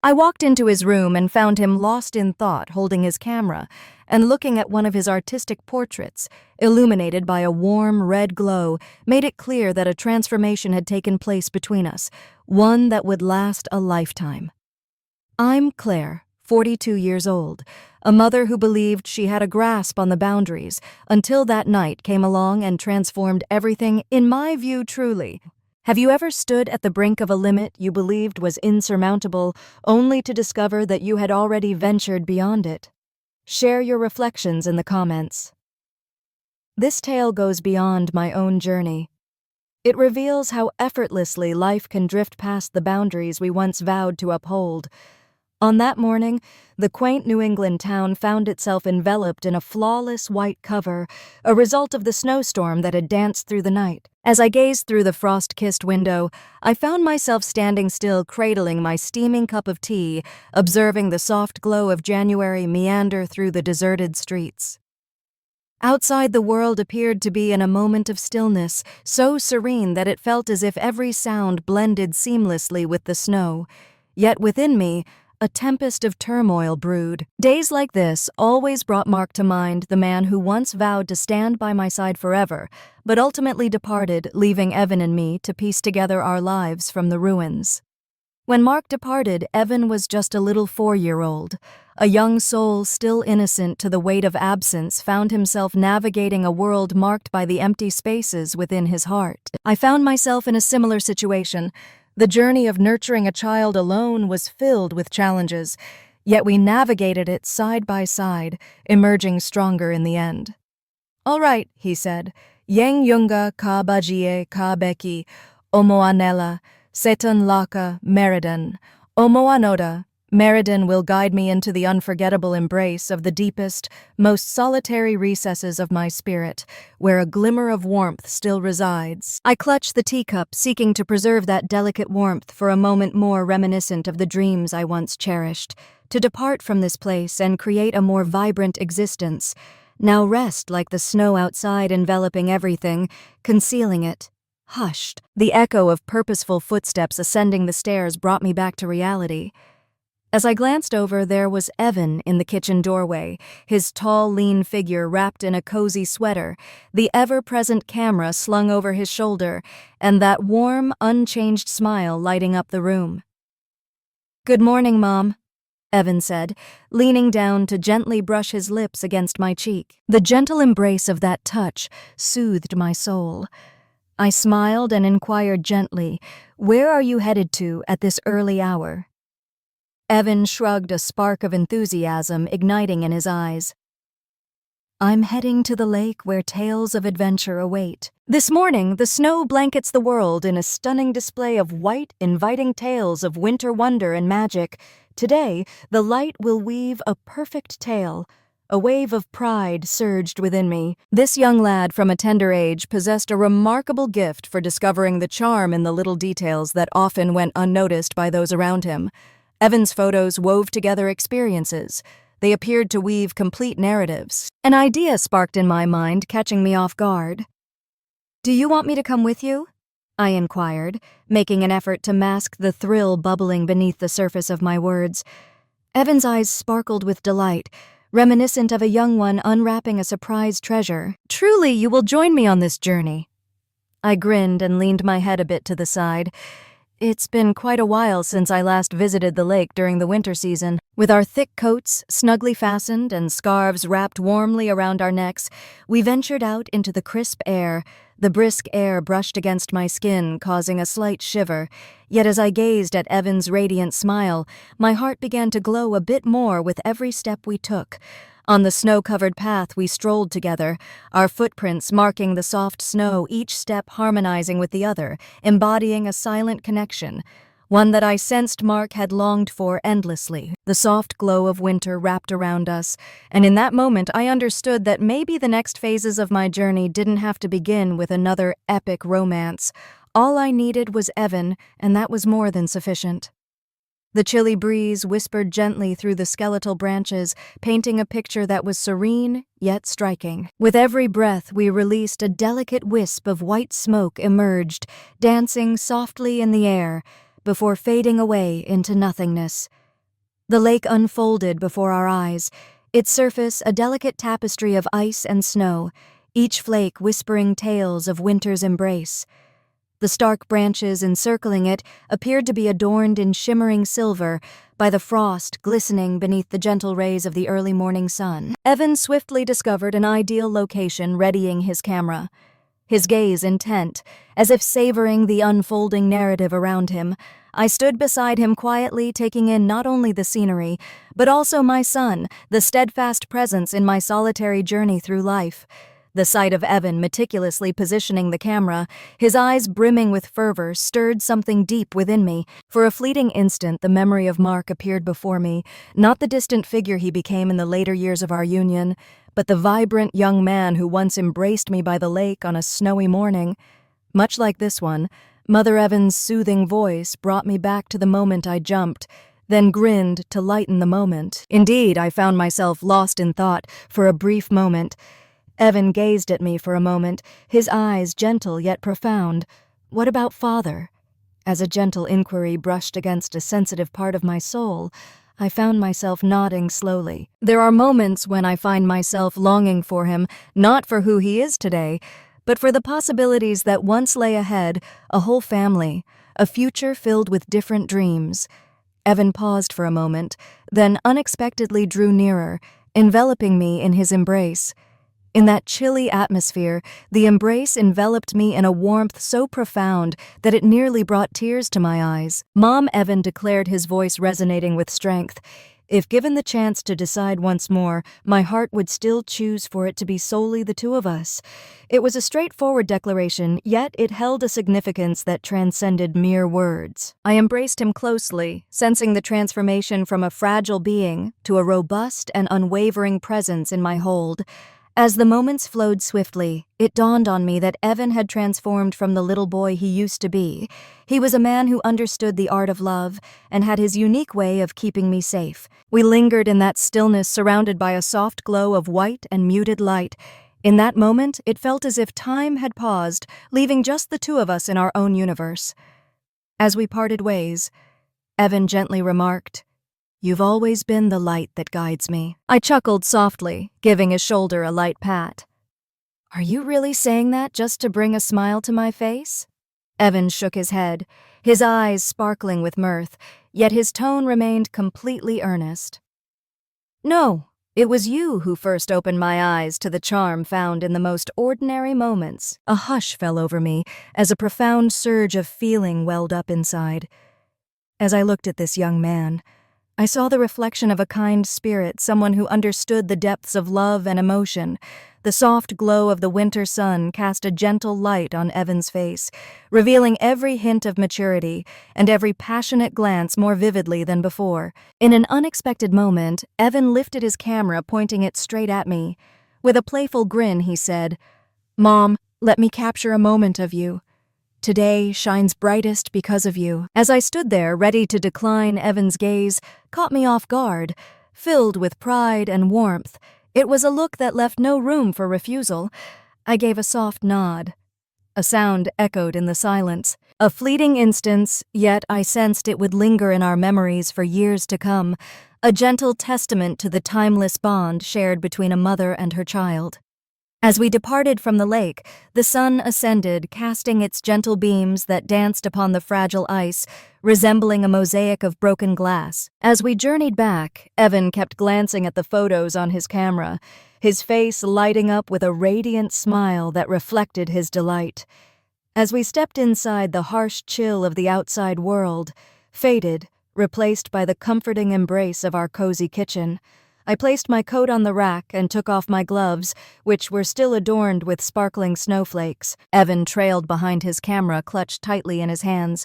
I walked into his room and found him lost in thought, holding his camera and looking at one of his artistic portraits, illuminated by a warm red glow, made it clear that a transformation had taken place between us, one that would last a lifetime. I'm Claire, 42 years old, a mother who believed she had a grasp on the boundaries until that night came along and transformed everything, in my view, truly. Have you ever stood at the brink of a limit you believed was insurmountable, only to discover that you had already ventured beyond it? Share your reflections in the comments. This tale goes beyond my own journey. It reveals how effortlessly life can drift past the boundaries we once vowed to uphold. On that morning, the quaint New England town found itself enveloped in a flawless white cover, a result of the snowstorm that had danced through the night. As I gazed through the frost-kissed window, I found myself standing still, cradling my steaming cup of tea, observing the soft glow of January meander through the deserted streets. Outside, the world appeared to be in a moment of stillness, so serene that it felt as if every sound blended seamlessly with the snow. Yet within me, a tempest of turmoil brewed. Days like this always brought Mark to mind, the man who once vowed to stand by my side forever, but ultimately departed, leaving Evan and me to piece together our lives from the ruins. When Mark departed, Evan was just a little 4-year-old. A young soul still innocent to the weight of absence found himself navigating a world marked by the empty spaces within his heart. I found myself in a similar situation. The journey of nurturing a child alone was filled with challenges, yet we navigated it side by side, emerging stronger in the end. "All right," he said, "Yang yunga ka bajie ka beki, omoanela, setan laka meridan, omoanoda." Meriden will guide me into the unforgettable embrace of the deepest, most solitary recesses of my spirit, where a glimmer of warmth still resides. I clutch the teacup, seeking to preserve that delicate warmth for a moment more reminiscent of the dreams I once cherished, to depart from this place and create a more vibrant existence. Now rest like the snow outside enveloping everything, concealing it. Hushed. The echo of purposeful footsteps ascending the stairs brought me back to reality. As I glanced over, there was Evan in the kitchen doorway, his tall, lean figure wrapped in a cozy sweater, the ever-present camera slung over his shoulder, and that warm, unchanged smile lighting up the room. "Good morning, Mom," Evan said, leaning down to gently brush his lips against my cheek. The gentle embrace of that touch soothed my soul. I smiled and inquired gently, "Where are you headed to at this early hour?" Evan shrugged, a spark of enthusiasm igniting in his eyes. "I'm heading to the lake where tales of adventure await. This morning, the snow blankets the world in a stunning display of white, inviting tales of winter wonder and magic. Today, the light will weave a perfect tale." A wave of pride surged within me. This young lad from a tender age possessed a remarkable gift for discovering the charm in the little details that often went unnoticed by those around him. Evan's photos wove together experiences. They appeared to weave complete narratives. An idea sparked in my mind, catching me off guard. "Do you want me to come with you?" I inquired, making an effort to mask the thrill bubbling beneath the surface of my words. Evan's eyes sparkled with delight, reminiscent of a young one unwrapping a surprise treasure. "Truly, you will join me on this journey." I grinned and leaned my head a bit to the side. It's been quite a while since I last visited the lake during the winter season. With our thick coats snugly fastened and scarves wrapped warmly around our necks, we ventured out into the crisp air. The brisk air brushed against my skin, causing a slight shiver. Yet as I gazed at Evan's radiant smile, my heart began to glow a bit more with every step we took. On the snow-covered path we strolled together, our footprints marking the soft snow, each step harmonizing with the other, embodying a silent connection, one that I sensed Mark had longed for endlessly. The soft glow of winter wrapped around us, and in that moment I understood that maybe the next phases of my journey didn't have to begin with another epic romance. All I needed was Evan, and that was more than sufficient. The chilly breeze whispered gently through the skeletal branches, painting a picture that was serene yet striking. With every breath we released, a delicate wisp of white smoke emerged, dancing softly in the air, before fading away into nothingness. The lake unfolded before our eyes, its surface a delicate tapestry of ice and snow, each flake whispering tales of winter's embrace. The stark branches encircling it appeared to be adorned in shimmering silver by the frost glistening beneath the gentle rays of the early morning sun. Evan swiftly discovered an ideal location, readying his camera. His gaze intent, as if savoring the unfolding narrative around him. I stood beside him quietly, taking in not only the scenery, but also my son, the steadfast presence in my solitary journey through life. The sight of Evan meticulously positioning the camera, his eyes brimming with fervor, stirred something deep within me. For a fleeting instant, the memory of Mark appeared before me, not the distant figure he became in the later years of our union, but the vibrant young man who once embraced me by the lake on a snowy morning. Much like this one, Mother Evan's soothing voice brought me back to the moment I jumped, then grinned to lighten the moment. Indeed, I found myself lost in thought for a brief moment. Evan gazed at me for a moment, his eyes gentle yet profound. What about father? As a gentle inquiry brushed against a sensitive part of my soul, I found myself nodding slowly. There are moments when I find myself longing for him, not for who he is today, but for the possibilities that once lay ahead, a whole family, a future filled with different dreams. Evan paused for a moment, then unexpectedly drew nearer, enveloping me in his embrace. In that chilly atmosphere, the embrace enveloped me in a warmth so profound that it nearly brought tears to my eyes. Mom, Evan declared, his voice resonating with strength. If given the chance to decide once more, my heart would still choose for it to be solely the two of us. It was a straightforward declaration, yet it held a significance that transcended mere words. I embraced him closely, sensing the transformation from a fragile being to a robust and unwavering presence in my hold. As the moments flowed swiftly, it dawned on me that Evan had transformed from the little boy he used to be. He was a man who understood the art of love and had his unique way of keeping me safe. We lingered in that stillness, surrounded by a soft glow of white and muted light. In that moment, it felt as if time had paused, leaving just the two of us in our own universe. As we parted ways, Evan gently remarked, "You've always been the light that guides me." I chuckled softly, giving his shoulder a light pat. "Are you really saying that just to bring a smile to my face?" Evan shook his head, his eyes sparkling with mirth, yet his tone remained completely earnest. "No, it was you who first opened my eyes to the charm found in the most ordinary moments." A hush fell over me as a profound surge of feeling welled up inside. As I looked at this young man, I saw the reflection of a kind spirit, someone who understood the depths of love and emotion. The soft glow of the winter sun cast a gentle light on Evan's face, revealing every hint of maturity and every passionate glance more vividly than before. In an unexpected moment, Evan lifted his camera, pointing it straight at me. With a playful grin, he said, "Mom, let me capture a moment of you. Today shines brightest because of you." As I stood there, ready to decline, Evan's gaze caught me off guard. Filled with pride and warmth, it was a look that left no room for refusal. I gave a soft nod. A sound echoed in the silence. A fleeting instance, yet I sensed it would linger in our memories for years to come, a gentle testament to the timeless bond shared between a mother and her child. As we departed from the lake, the sun ascended, casting its gentle beams that danced upon the fragile ice, resembling a mosaic of broken glass. As we journeyed back, Evan kept glancing at the photos on his camera, his face lighting up with a radiant smile that reflected his delight. As we stepped inside, the harsh chill of the outside world faded, replaced by the comforting embrace of our cozy kitchen. I placed my coat on the rack and took off my gloves, which were still adorned with sparkling snowflakes. Evan trailed behind his camera, clutched tightly in his hands.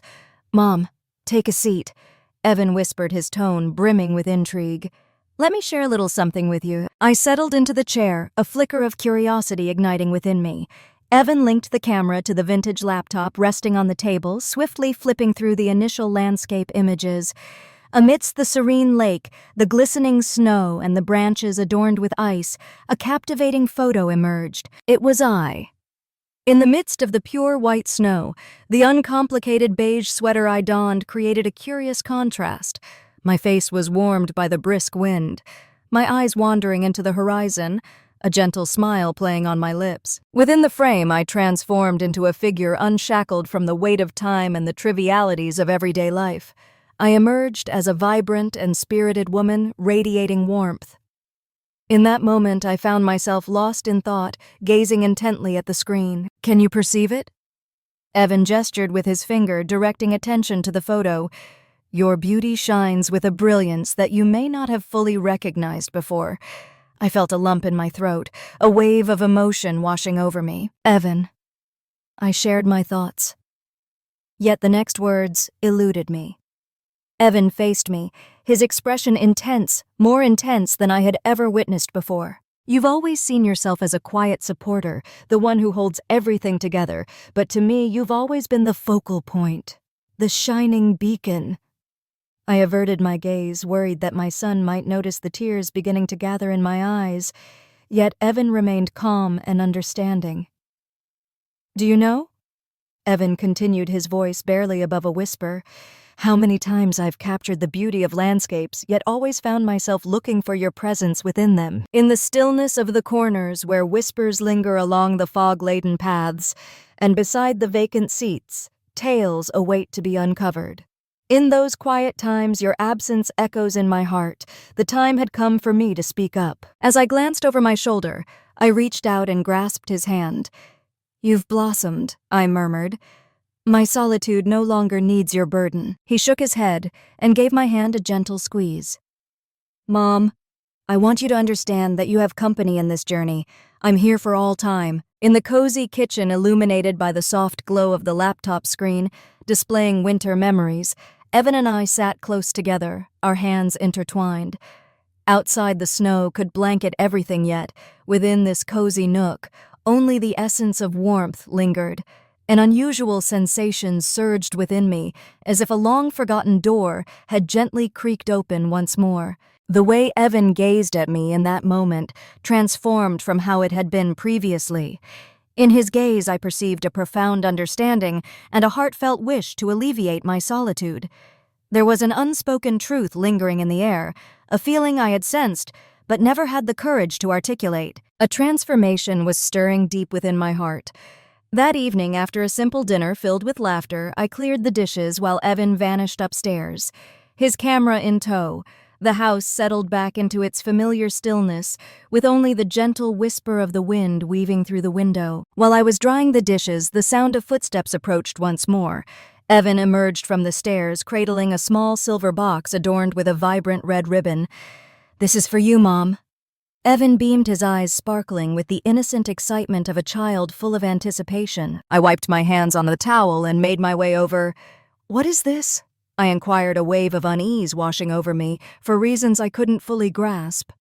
"Mom, take a seat," Evan whispered, his tone brimming with intrigue. "Let me share a little something with you." I settled into the chair, a flicker of curiosity igniting within me. Evan linked the camera to the vintage laptop resting on the table, swiftly flipping through the initial landscape images. Amidst the serene lake, the glistening snow, and the branches adorned with ice, a captivating photo emerged. It was I. In the midst of the pure white snow, the uncomplicated beige sweater I donned created a curious contrast. My face was warmed by the brisk wind, my eyes wandering into the horizon, a gentle smile playing on my lips. Within the frame, I transformed into a figure unshackled from the weight of time and the trivialities of everyday life. I emerged as a vibrant and spirited woman, radiating warmth. In that moment, I found myself lost in thought, gazing intently at the screen. "Can you perceive it?" Evan gestured with his finger, directing attention to the photo. "Your beauty shines with a brilliance that you may not have fully recognized before." I felt a lump in my throat, a wave of emotion washing over me. "Evan." I shared my thoughts. Yet the next words eluded me. Evan faced me, his expression intense, more intense than I had ever witnessed before. "You've always seen yourself as a quiet supporter, the one who holds everything together, but to me you've always been the focal point, the shining beacon." I averted my gaze, worried that my son might notice the tears beginning to gather in my eyes, yet Evan remained calm and understanding. "Do you know?" Evan continued, his voice barely above a whisper. "How many times I've captured the beauty of landscapes, yet always found myself looking for your presence within them. In the stillness of the corners where whispers linger along the fog-laden paths, and beside the vacant seats, tales await to be uncovered. In those quiet times, your absence echoes in my heart. The time had come for me to speak up." As I glanced over my shoulder, I reached out and grasped his hand. "You've blossomed," I murmured. "My solitude no longer needs your burden." He shook his head and gave my hand a gentle squeeze. "Mom, I want you to understand that you have company in this journey. I'm here for all time." In the cozy kitchen illuminated by the soft glow of the laptop screen, displaying winter memories, Evan and I sat close together, our hands intertwined. Outside, the snow could blanket everything, yet within this cozy nook, only the essence of warmth lingered. An unusual sensation surged within me, as if a long-forgotten door had gently creaked open once more. The way Evan gazed at me in that moment transformed from how it had been previously. In his gaze, I perceived a profound understanding and a heartfelt wish to alleviate my solitude. There was an unspoken truth lingering in the air, a feeling I had sensed, but never had the courage to articulate. A transformation was stirring deep within my heart. That evening, after a simple dinner filled with laughter, I cleared the dishes while Evan vanished upstairs. His camera in tow, the house settled back into its familiar stillness, with only the gentle whisper of the wind weaving through the window. While I was drying the dishes, the sound of footsteps approached once more. Evan emerged from the stairs, cradling a small silver box adorned with a vibrant red ribbon. "This is for you, Mom." Evan beamed, his eyes sparkling with the innocent excitement of a child full of anticipation. I wiped my hands on the towel and made my way over. "What is this?" I inquired, a wave of unease washing over me, for reasons I couldn't fully grasp.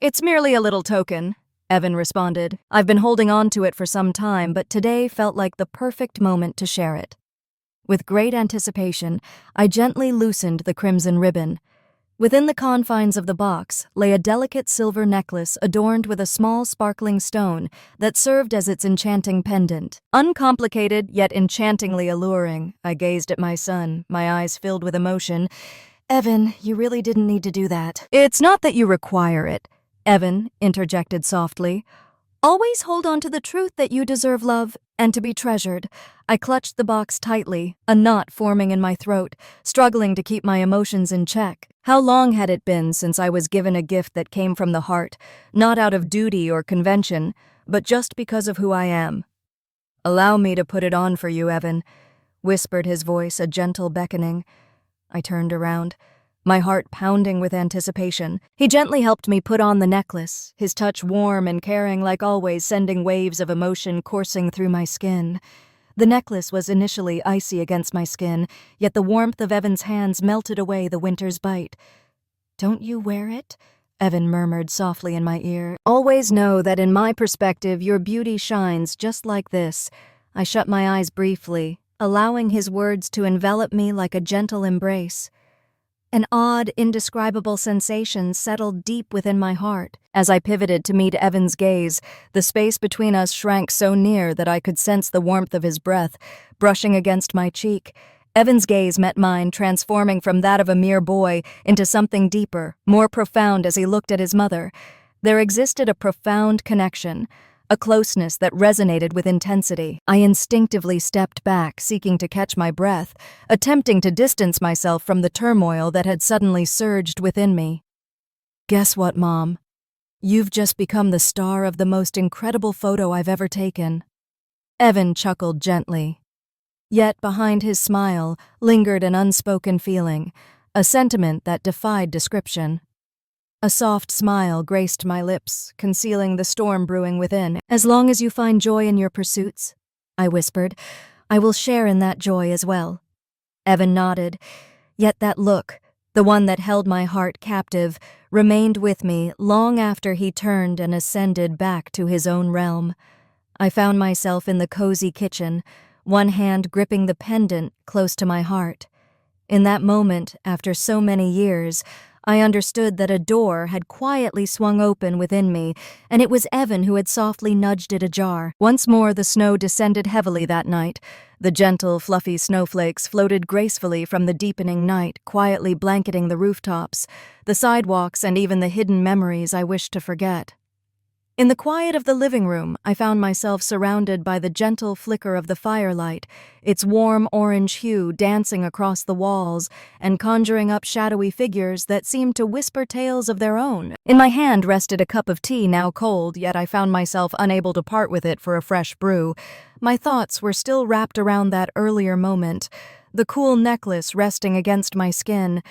"It's merely a little token," Evan responded. "I've been holding on to it for some time, but today felt like the perfect moment to share it." With great anticipation, I gently loosened the crimson ribbon. Within the confines of the box lay a delicate silver necklace adorned with a small sparkling stone that served as its enchanting pendant. Uncomplicated, yet enchantingly alluring, I gazed at my son, my eyes filled with emotion. "Evan, you really didn't need to do that." "It's not that you require it," Evan interjected softly. "Always hold on to the truth that you deserve love and to be treasured." I clutched the box tightly, a knot forming in my throat, struggling to keep my emotions in check. How long had it been since I was given a gift that came from the heart, not out of duty or convention, but just because of who I am? "Allow me to put it on for you, Evan," whispered his voice, a gentle beckoning. I turned around, my heart pounding with anticipation. He gently helped me put on the necklace, his touch warm and caring like always, sending waves of emotion coursing through my skin. The necklace was initially icy against my skin, yet the warmth of Evan's hands melted away the winter's bite. "Don't you wear it?" Evan murmured softly in my ear. "Always know that in my perspective your beauty shines just like this." I shut my eyes briefly, allowing his words to envelop me like a gentle embrace. An odd, indescribable sensation settled deep within my heart. As I pivoted to meet Evan's gaze, the space between us shrank so near that I could sense the warmth of his breath brushing against my cheek. Evan's gaze met mine, transforming from that of a mere boy into something deeper, more profound as he looked at his mother. There existed a profound connection, a closeness that resonated with intensity. I instinctively stepped back, seeking to catch my breath, attempting to distance myself from the turmoil that had suddenly surged within me. "Guess what, Mom? You've just become the star of the most incredible photo I've ever taken." Evan chuckled gently. Yet behind his smile lingered an unspoken feeling, a sentiment that defied description. A soft smile graced my lips, concealing the storm brewing within. "As long as you find joy in your pursuits," I whispered, "I will share in that joy as well." Evan nodded, yet that look, the one that held my heart captive, remained with me long after he turned and ascended back to his own realm. I found myself in the cozy kitchen, one hand gripping the pendant close to my heart. In that moment, after so many years, I understood that a door had quietly swung open within me, and it was Evan who had softly nudged it ajar. Once more the snow descended heavily that night. The gentle, fluffy snowflakes floated gracefully from the deepening night, quietly blanketing the rooftops, the sidewalks, and even the hidden memories I wished to forget. In the quiet of the living room, I found myself surrounded by the gentle flicker of the firelight, its warm orange hue dancing across the walls and conjuring up shadowy figures that seemed to whisper tales of their own. In my hand rested a cup of tea, now cold, yet I found myself unable to part with it for a fresh brew. My thoughts were still wrapped around that earlier moment, the cool necklace resting against my skin,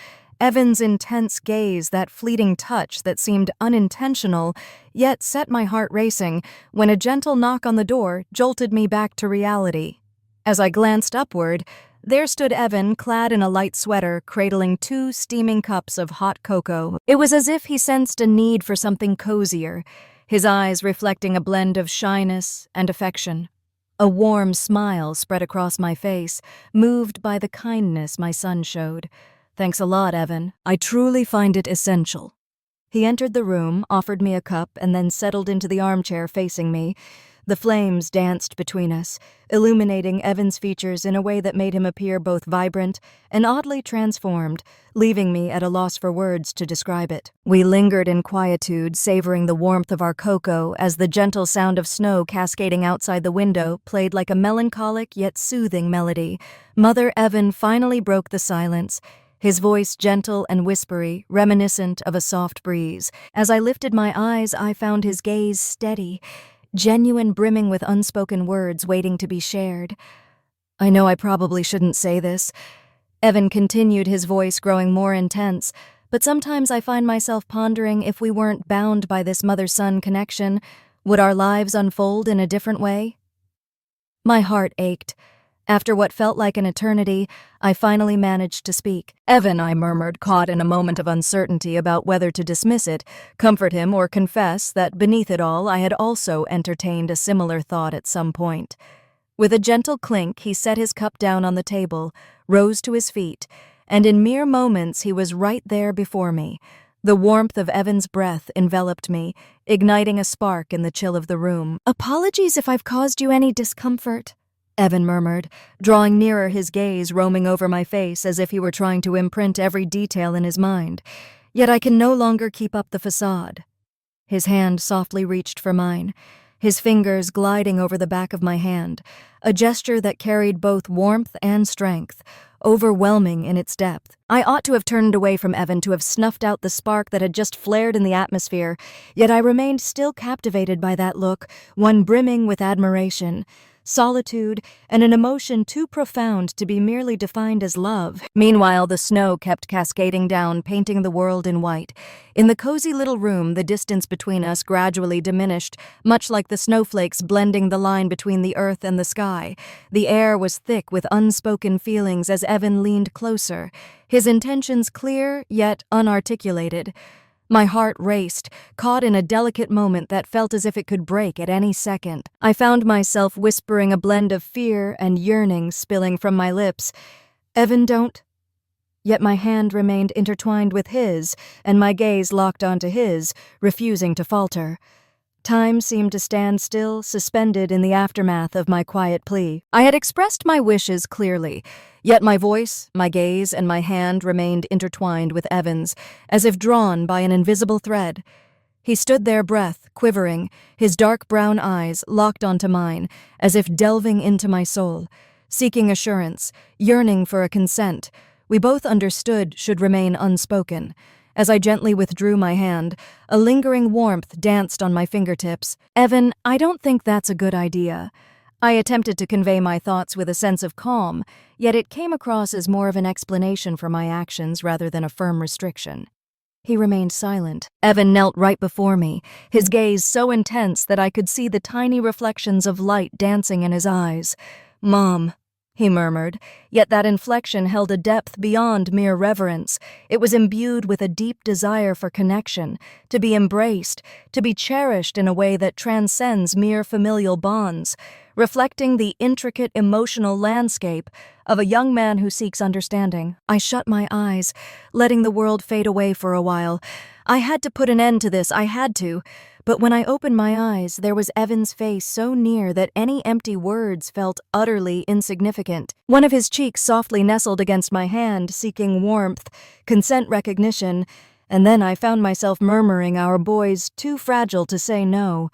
Evan's intense gaze, that fleeting touch that seemed unintentional, yet set my heart racing, when a gentle knock on the door jolted me back to reality. As I glanced upward, there stood Evan, clad in a light sweater, cradling 2 steaming cups of hot cocoa. It was as if he sensed a need for something cozier, his eyes reflecting a blend of shyness and affection. A warm smile spread across my face, moved by the kindness my son showed. "Thanks a lot, Evan. I truly find it essential." He entered the room, offered me a cup, and then settled into the armchair facing me. The flames danced between us, illuminating Evan's features in a way that made him appear both vibrant and oddly transformed, leaving me at a loss for words to describe it. We lingered in quietude, savoring the warmth of our cocoa as the gentle sound of snow cascading outside the window played like a melancholic yet soothing melody. Mother Evan finally broke the silence, his voice gentle and whispery, reminiscent of a soft breeze. As I lifted my eyes, I found his gaze steady, genuine, brimming with unspoken words waiting to be shared. "I know I probably shouldn't say this," Evan continued, his voice growing more intense, "but sometimes I find myself pondering if we weren't bound by this mother-son connection, would our lives unfold in a different way?" My heart ached. After what felt like an eternity, I finally managed to speak. "Evan," I murmured, caught in a moment of uncertainty about whether to dismiss it, comfort him, or confess that beneath it all I had also entertained a similar thought at some point. With a gentle clink, he set his cup down on the table, rose to his feet, and in mere moments he was right there before me. The warmth of Evan's breath enveloped me, igniting a spark in the chill of the room. "Apologies if I've caused you any discomfort," Evan murmured, drawing nearer, his gaze roaming over my face as if he were trying to imprint every detail in his mind. Yet I can no longer keep up the facade. His hand softly reached for mine, his fingers gliding over the back of my hand, a gesture that carried both warmth and strength, overwhelming in its depth. I ought to have turned away from Evan, to have snuffed out the spark that had just flared in the atmosphere, yet I remained still captivated by that look, one brimming with admiration, solitude, and an emotion too profound to be merely defined as love. Meanwhile, the snow kept cascading down, painting the world in white. In the cozy little room, the distance between us gradually diminished, much like the snowflakes blending the line between the earth and the sky. The air was thick with unspoken feelings as Evan leaned closer, his intentions clear yet unarticulated. My heart raced, caught in a delicate moment that felt as if it could break at any second. I found myself whispering, a blend of fear and yearning spilling from my lips. "Evan, don't..." Yet my hand remained intertwined with his, and my gaze locked onto his, refusing to falter. Time seemed to stand still, suspended in the aftermath of my quiet plea. I had expressed my wishes clearly, Yet my voice, my gaze, and my hand remained intertwined with Evan's, as if drawn by an invisible thread. He stood there, breath quivering, his dark brown eyes locked onto mine, as if delving into my soul, seeking assurance, yearning for a consent we both understood should remain unspoken. As I gently withdrew my hand, a lingering warmth danced on my fingertips. "Evan, I don't think that's a good idea." I attempted to convey my thoughts with a sense of calm, yet it came across as more of an explanation for my actions rather than a firm restriction. He remained silent. Evan knelt right before me, his gaze so intense that I could see the tiny reflections of light dancing in his eyes. "Mom," he murmured, yet that inflection held a depth beyond mere reverence. It was imbued with a deep desire for connection, to be embraced, to be cherished in a way that transcends mere familial bonds, reflecting the intricate emotional landscape of a young man who seeks understanding. I shut my eyes, letting the world fade away for a while. I had to put an end to this, I had to. But when I opened my eyes, there was Evan's face so near that any empty words felt utterly insignificant. One of his cheeks softly nestled against my hand, seeking warmth, consent recognition, and then I found myself murmuring our boy's too fragile to say no.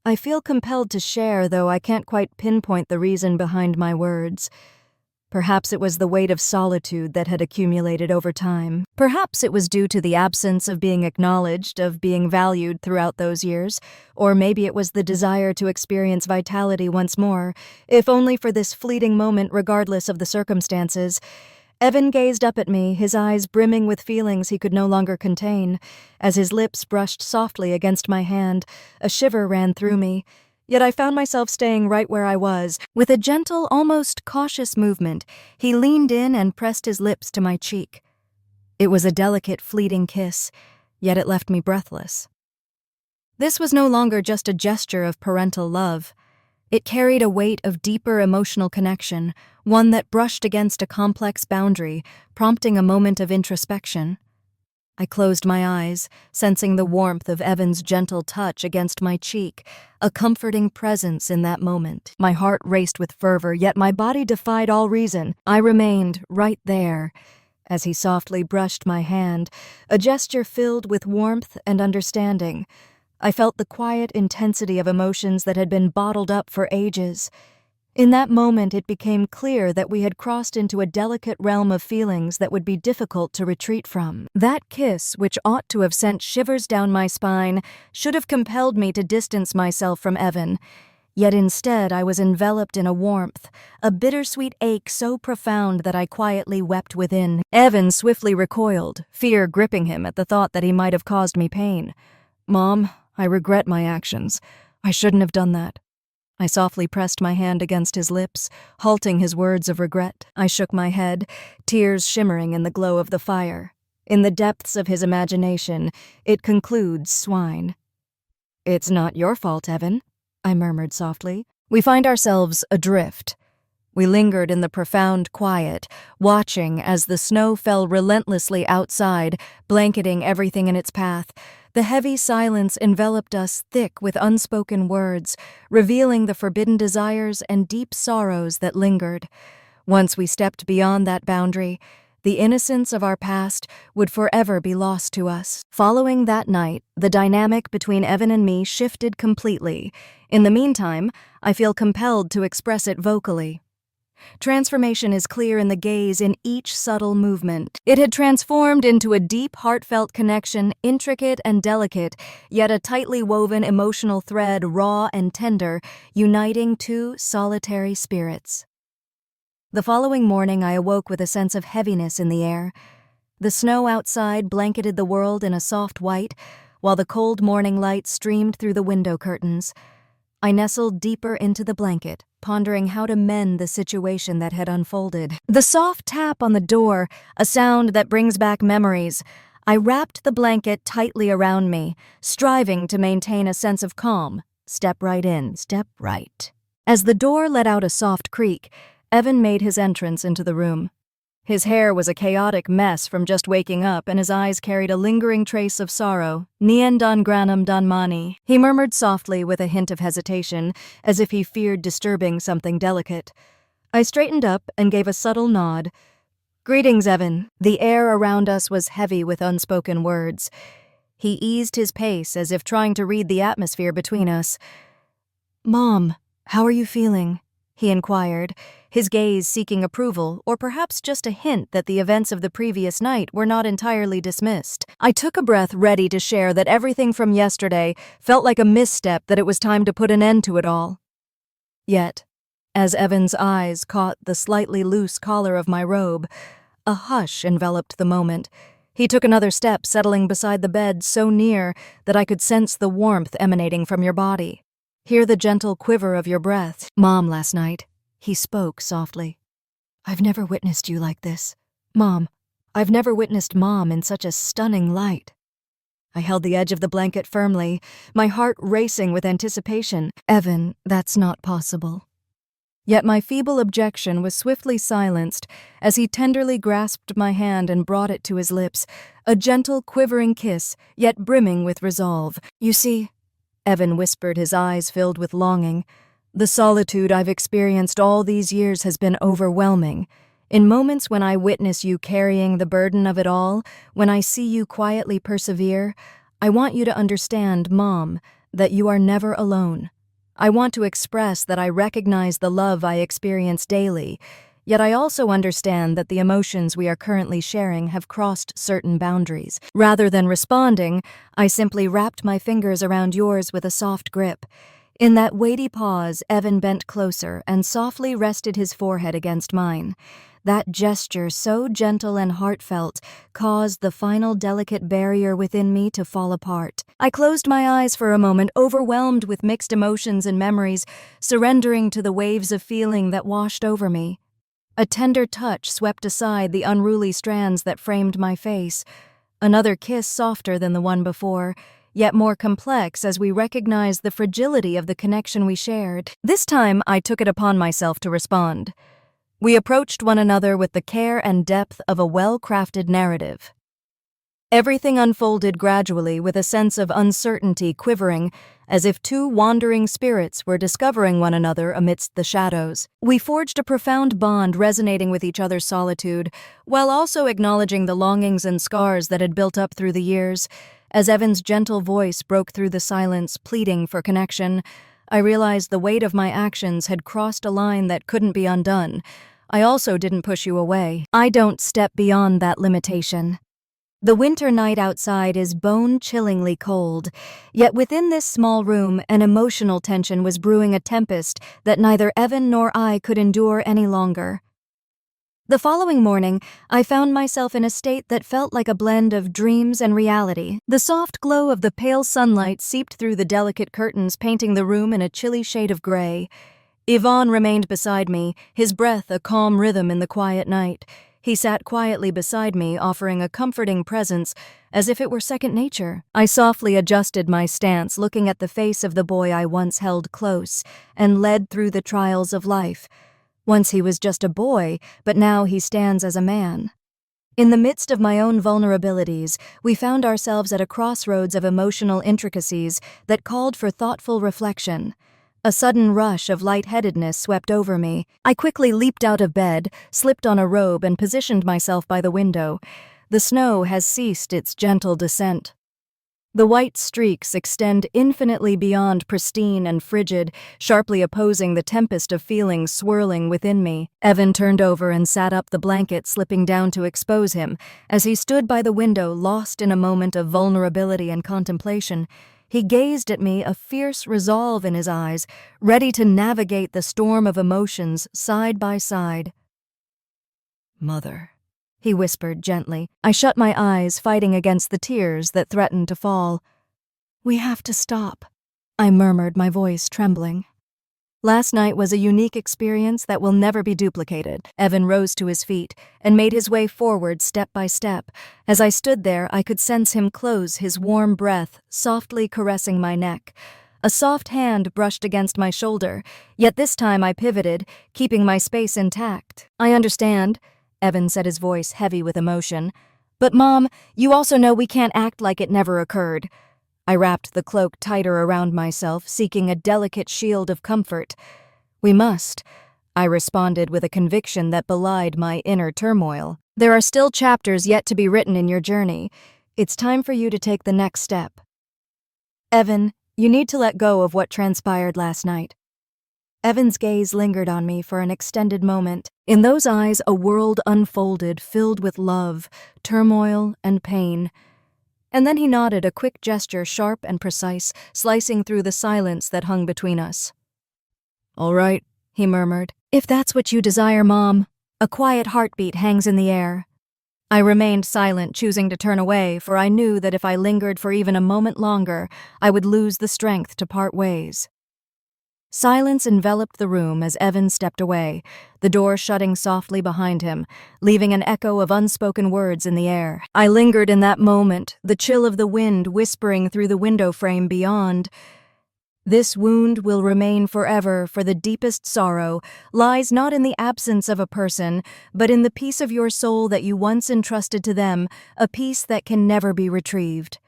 I feel compelled to share, though I can't quite pinpoint the reason behind my words. Perhaps it was the weight of solitude that had accumulated over time. Perhaps it was due to the absence of being acknowledged, of being valued throughout those years. Or maybe it was the desire to experience vitality once more, if only for this fleeting moment regardless of the circumstances. Evan gazed up at me, his eyes brimming with feelings he could no longer contain. As his lips brushed softly against my hand, a shiver ran through me. Yet I found myself staying right where I was. With a gentle, almost cautious movement, he leaned in and pressed his lips to my cheek. It was a delicate, fleeting kiss, yet it left me breathless. This was no longer just a gesture of parental love. It carried a weight of deeper emotional connection, one that brushed against a complex boundary, prompting a moment of introspection. I closed my eyes, sensing the warmth of Evan's gentle touch against my cheek, a comforting presence in that moment. My heart raced with fervor, yet my body defied all reason. I remained right there, as he softly brushed my hand, a gesture filled with warmth and understanding. I felt the quiet intensity of emotions that had been bottled up for ages. In that moment, it became clear that we had crossed into a delicate realm of feelings that would be difficult to retreat from. That kiss, which ought to have sent shivers down my spine, should have compelled me to distance myself from Evan. Yet instead, I was enveloped in a warmth, a bittersweet ache so profound that I quietly wept within. Evan swiftly recoiled, fear gripping him at the thought that he might have caused me pain. "Mom, I regret my actions. I shouldn't have done that." I softly pressed my hand against his lips, halting his words of regret. I shook my head, tears shimmering in the glow of the fire. In the depths of his imagination, it concludes swine. "It's not your fault, Evan," I murmured softly. We find ourselves adrift. We lingered in the profound quiet, watching as the snow fell relentlessly outside, blanketing everything in its path. The heavy silence enveloped us thick with unspoken words, revealing the forbidden desires and deep sorrows that lingered. Once we stepped beyond that boundary, the innocence of our past would forever be lost to us. Following that night, the dynamic between Evan and me shifted completely. In the meantime, I feel compelled to express it vocally. Transformation is clear in the gaze, in each subtle movement. It had transformed into a deep, heartfelt connection, intricate and delicate, yet a tightly woven emotional thread, raw and tender, uniting two solitary spirits. The following morning, I awoke with a sense of heaviness in the air. The snow outside blanketed the world in a soft white, while the cold morning light streamed through the window curtains. I nestled deeper into the blanket, pondering how to mend the situation that had unfolded. The soft tap on the door, a sound that brings back memories. I wrapped the blanket tightly around me, striving to maintain a sense of calm. Step right in, step right. As the door let out a soft creak, Evan made his entrance into the room. His hair was a chaotic mess from just waking up, and his eyes carried a lingering trace of sorrow. "Nien don granum don mani," he murmured softly with a hint of hesitation, as if he feared disturbing something delicate. I straightened up and gave a subtle nod. "Greetings, Evan." The air around us was heavy with unspoken words. He eased his pace as if trying to read the atmosphere between us. "Mom, how are you feeling?" he inquired, his gaze seeking approval, or perhaps just a hint that the events of the previous night were not entirely dismissed. I took a breath, ready to share that everything from yesterday felt like a misstep, that it was time to put an end to it all. Yet, as Evan's eyes caught the slightly loose collar of my robe, a hush enveloped the moment. He took another step, settling beside the bed so near that I could sense the warmth emanating from your body. Hear the gentle quiver of your breath. "Mom, last night," he spoke softly. "I've never witnessed you like this. Mom, I've never witnessed Mom in such a stunning light." I held the edge of the blanket firmly, my heart racing with anticipation. "Evan, that's not possible." Yet my feeble objection was swiftly silenced as he tenderly grasped my hand and brought it to his lips, a gentle, quivering kiss, yet brimming with resolve. "You see," Evan whispered, his eyes filled with longing, "the solitude I've experienced all these years has been overwhelming. In moments when I witness you carrying the burden of it all, when I see you quietly persevere, I want you to understand, Mom, that you are never alone. I want to express that I recognize the love I experience daily, yet I also understand that the emotions we are currently sharing have crossed certain boundaries." Rather than responding, I simply wrapped my fingers around yours with a soft grip. In that weighty pause, Evan bent closer and softly rested his forehead against mine. That gesture, so gentle and heartfelt, caused the final delicate barrier within me to fall apart. I closed my eyes for a moment, overwhelmed with mixed emotions and memories, surrendering to the waves of feeling that washed over me. A tender touch swept aside the unruly strands that framed my face. Another kiss softer than the one before, yet more complex as we recognized the fragility of the connection we shared. This time, I took it upon myself to respond. We approached one another with the care and depth of a well-crafted narrative. Everything unfolded gradually, with a sense of uncertainty quivering, as if two wandering spirits were discovering one another amidst the shadows. We forged a profound bond, resonating with each other's solitude, while also acknowledging the longings and scars that had built up through the years. As Evan's gentle voice broke through the silence, pleading for connection, I realized the weight of my actions had crossed a line that couldn't be undone. I also didn't push you away. I don't step beyond that limitation. The winter night outside is bone-chillingly cold, yet within this small room an emotional tension was brewing, a tempest that neither Evan nor I could endure any longer. The following morning, I found myself in a state that felt like a blend of dreams and reality. The soft glow of the pale sunlight seeped through the delicate curtains, painting the room in a chilly shade of gray. Yvonne remained beside me, his breath a calm rhythm in the quiet night. He sat quietly beside me, offering a comforting presence, as if it were second nature. I softly adjusted my stance, looking at the face of the boy I once held close and led through the trials of life. Once he was just a boy, but now he stands as a man. In the midst of my own vulnerabilities, we found ourselves at a crossroads of emotional intricacies that called for thoughtful reflection. A sudden rush of lightheadedness swept over me. I quickly leaped out of bed, slipped on a robe, and positioned myself by the window. The snow has ceased its gentle descent. The white streaks extend infinitely beyond pristine and frigid, sharply opposing the tempest of feelings swirling within me. Evan turned over and sat up, the blanket slipping down to expose him. As he stood by the window, lost in a moment of vulnerability and contemplation, he gazed at me, a fierce resolve in his eyes, ready to navigate the storm of emotions side by side. "Mother," he whispered gently. I shut my eyes, fighting against the tears that threatened to fall. "We have to stop," I murmured, my voice trembling. Last night was a unique experience that will never be duplicated. Evan rose to his feet and made his way forward step by step. As I stood there, I could sense him close, his warm breath softly caressing my neck. A soft hand brushed against my shoulder, yet this time I pivoted, keeping my space intact. "I understand," Evan said, his voice heavy with emotion. "But Mom, you also know we can't act like it never occurred." I wrapped the cloak tighter around myself, seeking a delicate shield of comfort. "We must. I responded with a conviction that belied my inner turmoil. There are still chapters yet to be written in your journey. It's time for you to take the next step. Evan, you need to let go of what transpired last night. Evan's gaze lingered on me for an extended moment. In those eyes, a world unfolded filled with love, turmoil, and pain. And then he nodded, a quick gesture sharp and precise, slicing through the silence that hung between us. "All right," he murmured. "If that's what you desire, Mom." A quiet heartbeat hangs in the air. I remained silent, choosing to turn away, for I knew that if I lingered for even a moment longer, I would lose the strength to part ways. Silence enveloped the room as Evan stepped away, the door shutting softly behind him, leaving an echo of unspoken words in the air. I lingered in that moment, the chill of the wind whispering through the window frame beyond. This wound will remain forever, for the deepest sorrow lies not in the absence of a person, but in the peace of your soul that you once entrusted to them, a peace that can never be retrieved.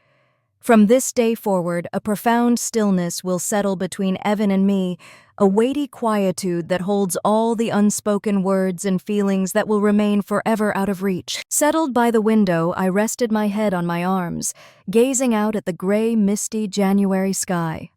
From this day forward, a profound stillness will settle between Evan and me, a weighty quietude that holds all the unspoken words and feelings that will remain forever out of reach. Settled by the window, I rested my head on my arms, gazing out at the gray, misty January sky.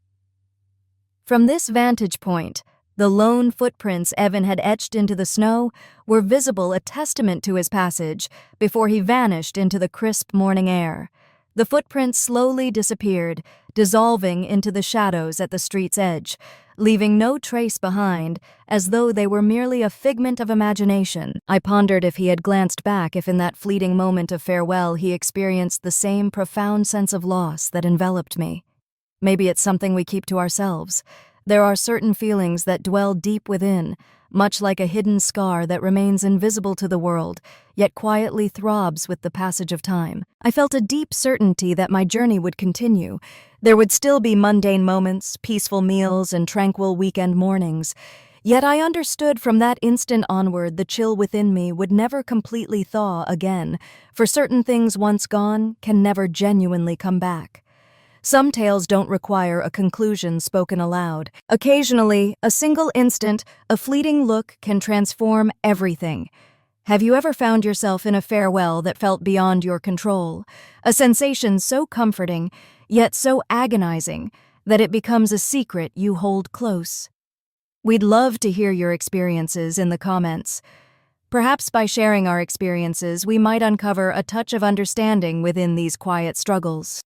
From this vantage point, the lone footprints Evan had etched into the snow were visible, a testament to his passage, before he vanished into the crisp morning air. The footprints slowly disappeared, dissolving into the shadows at the street's edge, leaving no trace behind, as though they were merely a figment of imagination. I pondered if he had glanced back, if in that fleeting moment of farewell he experienced the same profound sense of loss that enveloped me. Maybe it's something we keep to ourselves. There are certain feelings that dwell deep within, much like a hidden scar that remains invisible to the world, yet quietly throbs with the passage of time. I felt a deep certainty that my journey would continue. There would still be mundane moments, peaceful meals, and tranquil weekend mornings. Yet I understood from that instant onward the chill within me would never completely thaw again, for certain things once gone can never genuinely come back. Some tales don't require a conclusion spoken aloud. Occasionally, a single instant, a fleeting look can transform everything. Have you ever found yourself in a farewell that felt beyond your control? A sensation so comforting, yet so agonizing, that it becomes a secret you hold close. We'd love to hear your experiences in the comments. Perhaps by sharing our experiences, we might uncover a touch of understanding within these quiet struggles.